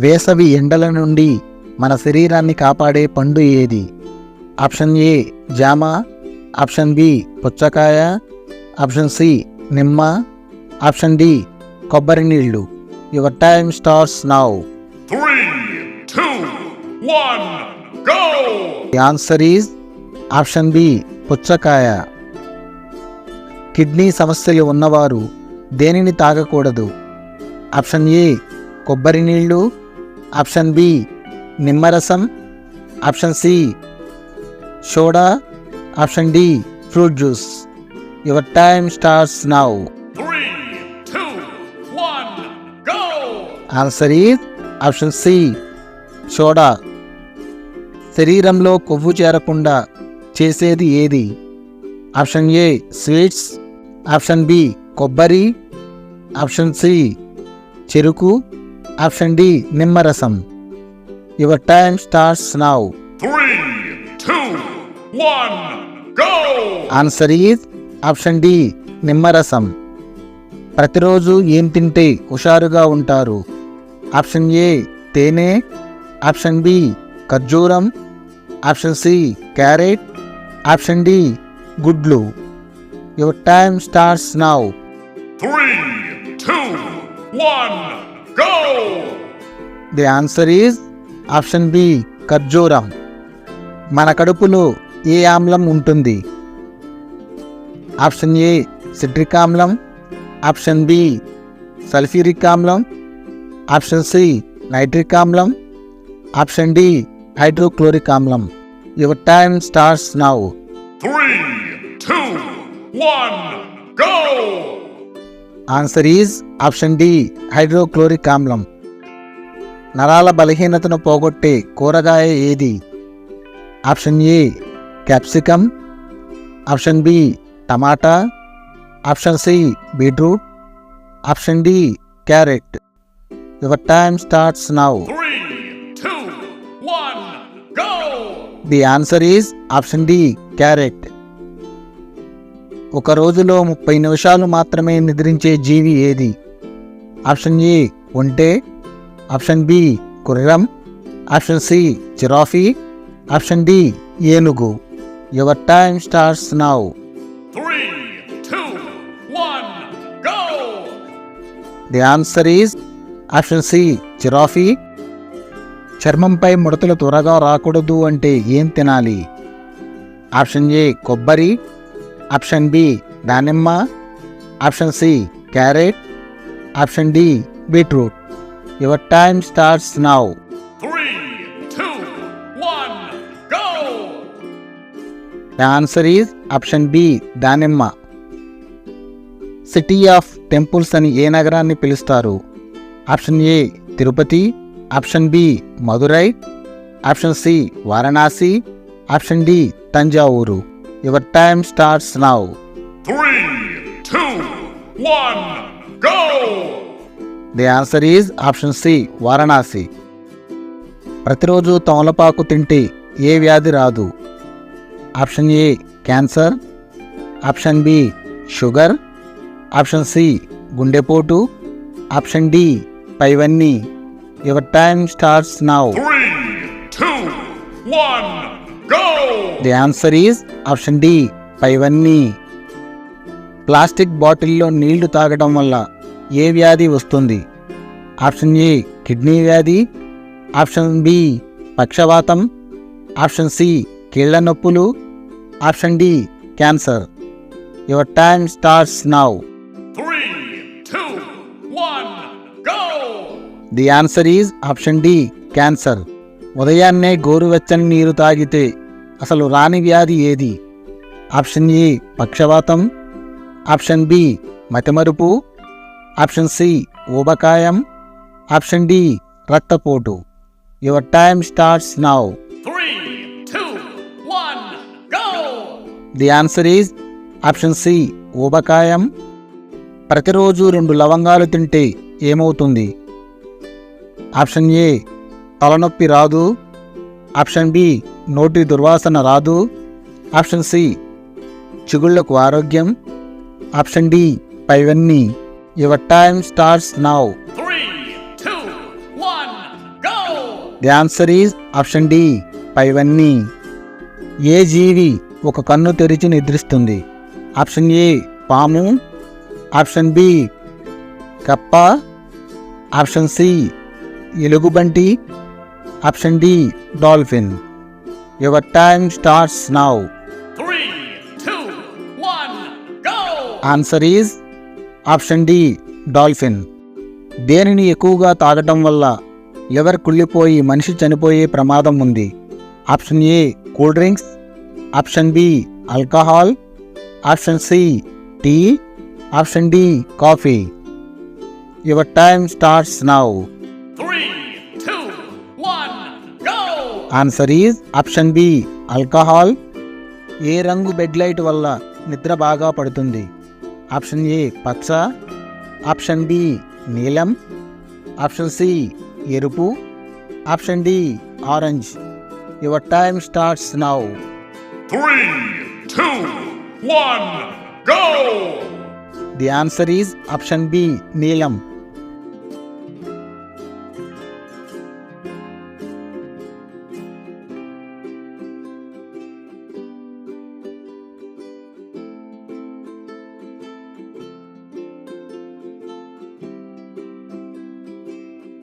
వేసవి ఎండల నుండి మన శరీరాన్ని కాపాడే పండు ఏది? ఆప్షన్ ఏ జామ, ఆప్షన్ బి పుచ్చకాయ, ఆప్షన్ సి నిమ్మ, ఆప్షన్ డి కొబ్బరి నీళ్ళు. Your time starts now. 3, 2, 1, go! The answer is option B పుచ్చకాయ. కిడ్నీ సమస్యలు ఉన్నవారు దేనిని తాగకూడదు? ఆప్షన్ ఏ కొబ్బరి నీళ్ళు, ఆప్షన్ బి నిమ్మరసం, option C soda, option D fruit juice. Your time starts now. 3, 2, 1, go! Answer is option C soda. శరీరంలో కొవ్వు చేరకుండా చేసేది ఏది? Option A sweets, option B కొబ్బరి, ఆప్షన్ సి చెరుకు, ఆప్షన్ డి నిమ్మరసం. Your time starts now. 3, 2, 1, go! Answer is option D నిమ్మరసం. ప్రతిరోజు ఏం తింటే హుషారుగా ఉంటారు? ఆప్షన్ ఏ తేనె, ఆప్షన్ బి ఖర్జూరం, option C carrot, option D గుడ్లు. Your time starts now. 3, 2, 1, go! The answer is option B ఖర్జూరం. మన కడుపులో ఏ ఆమ్లం ఉంటుంది? ఆప్షన్ ఏ సిట్రిక్ ఆమ్లం, ఆప్షన్ బి సల్ఫ్యూరిక్ ఆమ్లం, ఆప్షన్ సి నైట్రిక్ ఆమ్లం, ఆప్షన్ డి హైడ్రోక్లోరిక్ ఆమ్లం. Your time starts now. 3, 2, 1, go! Answer is option D hydrochloric ఆమ్లం. నరాల బలహీనతను పోగొట్టే కూరగాయ ఏది? Option A capsicum, option B టమాటా, option C beetroot, option D carrot. Your time starts now. 3, 2, 1, go! The answer is option D carrot. ఒక రోజులో 30 నిమిషాలు మాత్రమే నిద్రించే జీవి ఏది? ఆప్షన్ ఏ ఒంటె, ఆప్షన్ బి గుర్రం, option C giraffe, option D ఏనుగు. Your time starts now. 3, 2, 1, go! The answer is option C giraffe. చర్మంపై ముడతలు త్వరగా రాకూడదు అంటే ఏం తినాలి? ఆప్షన్ ఏ కొబ్బరి, ఆప్షన్ బి దానిమ్మ, option C carrot, option D beetroot. Your time starts now. 3, 2, 1, go! The answer is option B దానిమ్మ. సిటీ ఆఫ్ టెంపుల్స్ అని ఏ నగరాన్ని పిలుస్తారు? Option A Tirupati, option B Madurai, option C Varanasi, option D Thanjavur. Your time starts now. 3, 2, 1, go! The answer is option C Varanasi. ప్రతిరోజు తమలపాకు తింటే ఏ వ్యాధి రాదు? Option A cancer, option B sugar, option C గుండెపోటు, ఆప్షన్ డి పైవన్నీ. Your time starts now. 3, 2, 1, go! The answer is option D పైవన్నీ. Plastic బాటిల్లో నీళ్లు తాగడం వల్ల ఏ వ్యాధి వస్తుంది? ఆప్షన్ ఏ కిడ్నీ వ్యాధి, ఆప్షన్ బి పక్షవాతం, ఆప్షన్ సి కీళ్ల నొప్పులు, option D cancer. Your time starts now. 3, 2, 1, go! The answer is option D cancer. ఉదయాన్నే గోరువెచ్చని నీరు తాగితే అసలు రాని వ్యాధి ఏది? ఆప్షన్ ఏ పక్షవాతం, ఆప్షన్ బి మతిమరుపు, ఆప్షన్ సి ఊబకాయం, ఆప్షన్ డి రక్తపోటు. Your time starts now. 3, 2, 1, go! The answer is option C ఊబకాయం. ప్రతిరోజు 2 లవంగాలు తింటే ఏమవుతుంది? ఆప్షన్ ఏ తలనొప్పి రాదు, ఆప్షన్ బి నోటి దుర్వాసన రాదు, ఆప్షన్ సి చిగుళ్లకు ఆరోగ్యం, ఆప్షన్ డి పైవన్నీ. Your time starts now. 3, 2, 1, the answer is option D పైవన్నీ. ఏ జీవి ఒక కన్ను తెరిచి నిద్రిస్తుంది? ఆప్షన్ ఏ పాము, ఆప్షన్ బి కప్ప, ఆప్షన్ సి ఎలుగుబంటి, option D dolphin. Your time starts now. 3, 2, 1, go! Answer is option D dolphin. దేనిని ఎక్కువగా తాగటం వల్ల లివర్ కుళ్ళిపోయి మనిషి చనిపోయే ప్రమాదం ఉంది? Option A cool drinks, option B alcohol, option C tea, option D coffee. Your time starts now. 3, 2, 1, go! Answer is option B alcohol. ఏ రంగు బెడ్ లైట్ వల్ల నిద్ర బాగా పడుతుంది? ఆప్షన్ ఏ పచ్చ, ఆప్షన్ బి నీలం, ఆప్షన్ సి ఎరుపు, option D orange. Your time starts now. 3, 2, 1, go! The answer is option B నీలం.